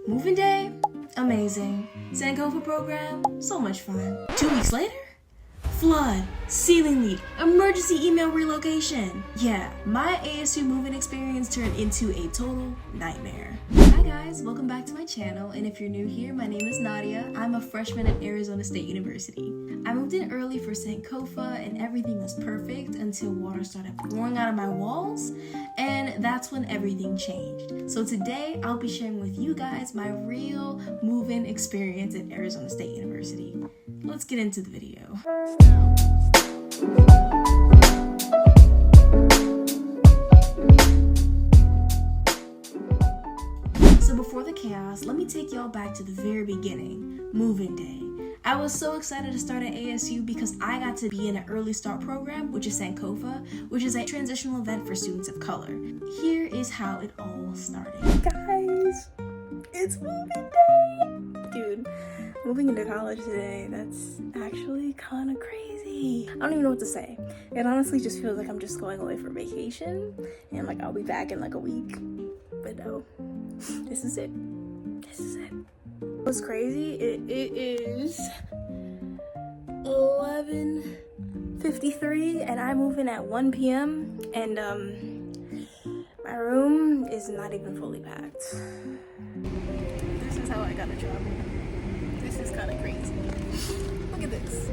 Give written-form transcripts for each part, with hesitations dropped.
Moving day, amazing. Sankofa program, so much fun. 2 weeks later, flood, ceiling leak, emergency email relocation. Yeah, my ASU moving experience turned into a total nightmare. Hi guys, welcome back to my channel, and if you're new here, my name is Nadia. I'm a freshman at Arizona State University. I moved in early for Sankofa and everything was perfect until water started pouring out of my walls, and that's when everything changed. So today, I'll be sharing with you guys my real move-in experience at Arizona State University. Let's get into the video. So before the chaos, let me take y'all back to the very beginning, move-in day. I was so excited to start at ASU because I got to be in an early start program, which is Sankofa, which is a transitional event for students of color. Here is how it all started. Guys, it's moving day! Dude, moving into college today, that's actually kind of crazy. I don't even know what to say. It honestly just feels like I'm just going away for vacation and like I'll be back in like a week. But no, this is it. This is it. What's crazy? It is 11:53 and I move in at 1 p.m. and my room is not even fully packed. This is how I got a job. This is kind of crazy. Look at this.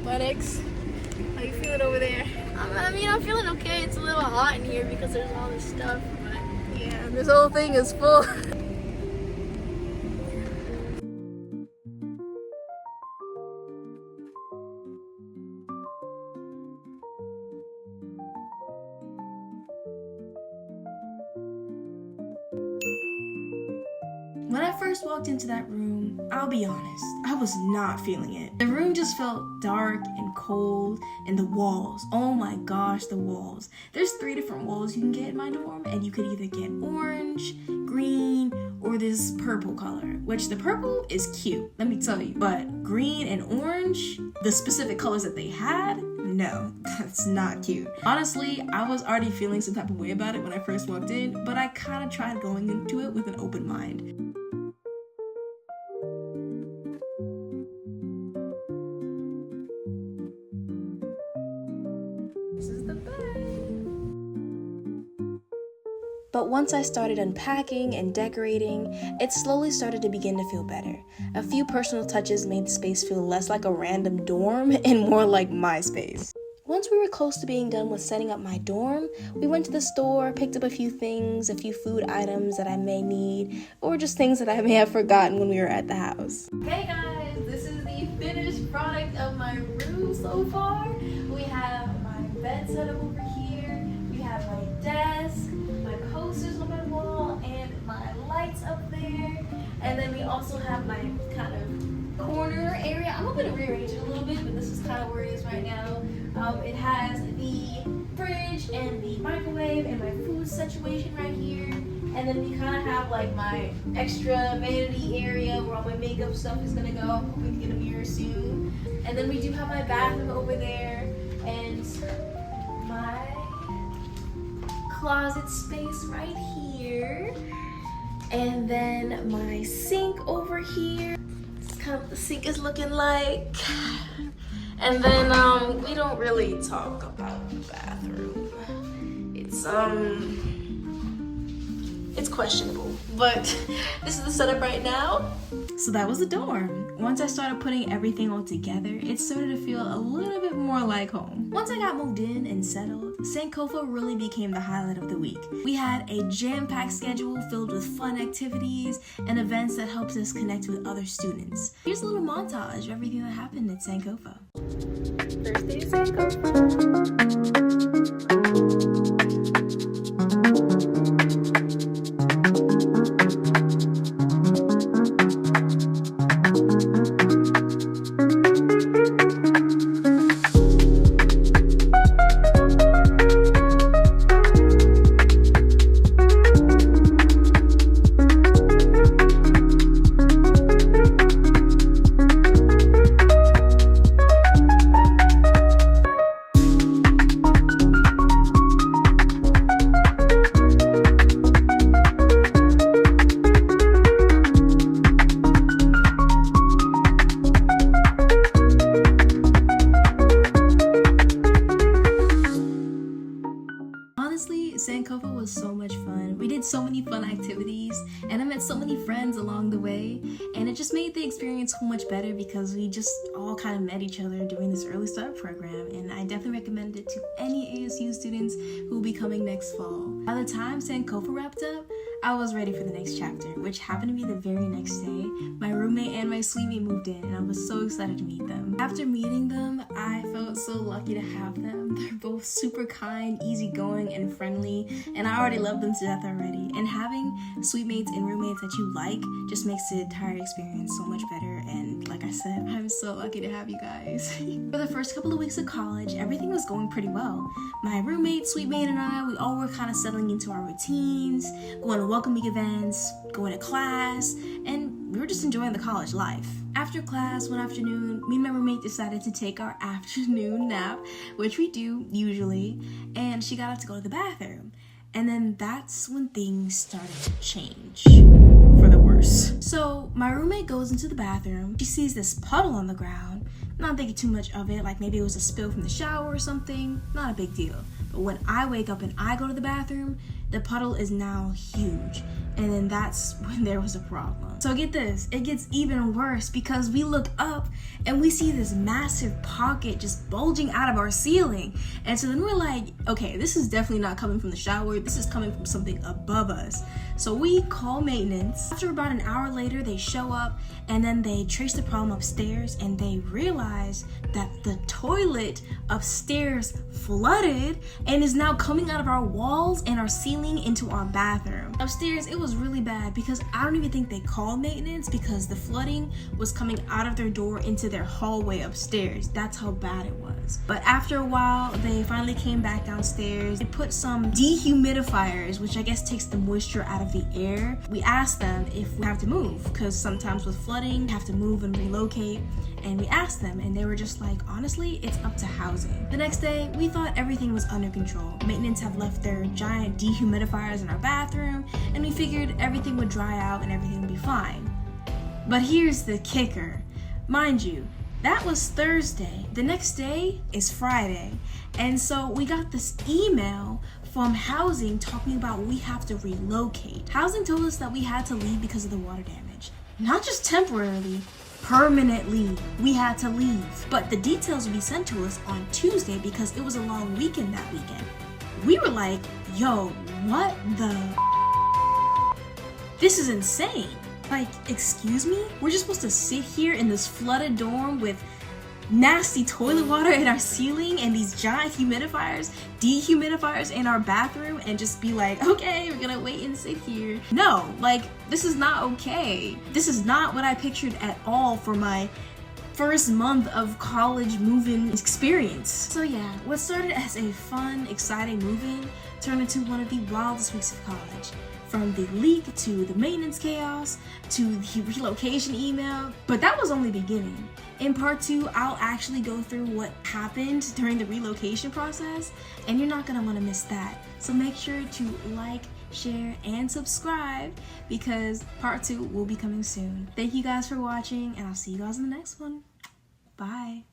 Buttocks. How you feeling over there? I mean, I'm feeling okay. It's a little hot in here because there's all this stuff, but yeah, this whole thing is full. When I first walked into that room, I'll be honest, I was not feeling it. The room just felt dark and cold, and the walls, oh my gosh, the walls. There's 3 different walls you can get in my dorm, and you could either get orange, green, or this purple color, which the purple is cute, let me tell you, but green and orange, the specific colors that they had, no, that's not cute. Honestly, I was already feeling some type of way about it when I first walked in, but I kind of tried going into it with an open mind. This is the bed. But once I started unpacking and decorating, it slowly started to begin to feel better. A few personal touches made the space feel less like a random dorm and more like my space. Once we were close to being done with setting up my dorm, we went to the store, picked up a few things, a few food items that I may need, or just things that I may have forgotten when we were at the house. Hey guys, this is the finished product of my room so far. We have my bed set up over here, we have my desk, my posters on my wall, and my lights up there. And then we also have my kind of corner area. I'm hoping to rearrange it a little bit, but this is kind of where it is right now. It has the fridge and the microwave and my food situation right here. And then we kind of have like my extra vanity area where all my makeup stuff is gonna go. I'm hoping to get a mirror soon. And then we do have my bathroom over there and my closet space right here. And then my sink over here. This is kind of what the sink is looking like. And then we don't really talk about the bathroom. It's questionable, but this is the setup right now. So that was the dorm. Once I started putting everything all together, it started to feel a little bit more like home. Once I got moved in and settled, Sankofa really became the highlight of the week. We had a jam-packed schedule filled with fun activities and events that helped us connect with other students. Here's a little montage of everything that happened at Sankofa. Thursday Sankofa. so many friends along the way, and it just made the experience so much better because we just all kind of met each other during this early start program, and I definitely recommend it to any ASU students who will be coming next fall. By the time Sankofa wrapped up, I was ready for the next chapter, which happened to be the very next day. My roommate and my suite mate moved in, and I was so excited to meet them. After meeting them, I felt so lucky to have them. They're both super kind, easygoing, and friendly, and I already love them to death already. And having suite mates and roommates that you like just makes the entire experience so much better, and like I said, I'm so lucky to have you guys. For the first couple of weeks of college, everything was going pretty well. My roommate, suite mate, and I, we all were kind of settling into our routines, going to welcoming events, going to class, and we were just enjoying the college life. After class one afternoon, me and my roommate decided to take our afternoon nap, which we do usually, and she got up to go to the bathroom. And then that's when things started to change for the worse. So my roommate goes into the bathroom. She sees this puddle on the ground. Not thinking too much of it, like maybe it was a spill from the shower or something. Not a big deal. But when I wake up and I go to the bathroom, the puddle is now huge. And then that's when there was a problem. So get this, it gets even worse because we look up and we see this massive pocket just bulging out of our ceiling. And so then we're like, okay, this is definitely not coming from the shower. This is coming from something above us. So we call maintenance. After about an hour later, they show up and then they trace the problem upstairs, and they realize that the toilet upstairs flooded and is now coming out of our walls and our ceiling into our bathroom. Upstairs, it was really bad because I don't even think they called maintenance because the flooding was coming out of their door into their hallway upstairs. That's how bad it was. But after a while, they finally came back downstairs. They put some dehumidifiers, which I guess takes the moisture out of the air. We asked them if we have to move because sometimes with flooding, you have to move and relocate. And we asked them, and they were just like, honestly, it's up to housing. The next day, we thought everything was under control. Maintenance have left their giant dehumidifiers in our bathroom, and we figured everything would dry out and everything would be fine. But here's the kicker. Mind you, that was Thursday. The next day is Friday. And so we got this email from housing talking about we have to relocate. Housing told us that we had to leave because of the water damage. Not just temporarily, permanently, we had to leave. But the details would be sent to us on Tuesday because it was a long weekend that weekend. We were like, yo, what the? This is insane. Like, excuse me? We're just supposed to sit here in this flooded dorm with nasty toilet water in our ceiling and these giant dehumidifiers in our bathroom and just be like, okay, we're gonna wait and sit here. No, like, this is not okay. This is not what I pictured at all for my first month of college move-in experience. So yeah, what started as a fun, exciting move-in turned into one of the wildest weeks of college. From the leak to the maintenance chaos to the relocation email. But that was only the beginning. In part 2, I'll actually go through what happened during the relocation process, and you're not gonna wanna miss that. So make sure to like, share, and subscribe because part 2 will be coming soon. Thank you guys for watching, and I'll see you guys in the next one. Bye.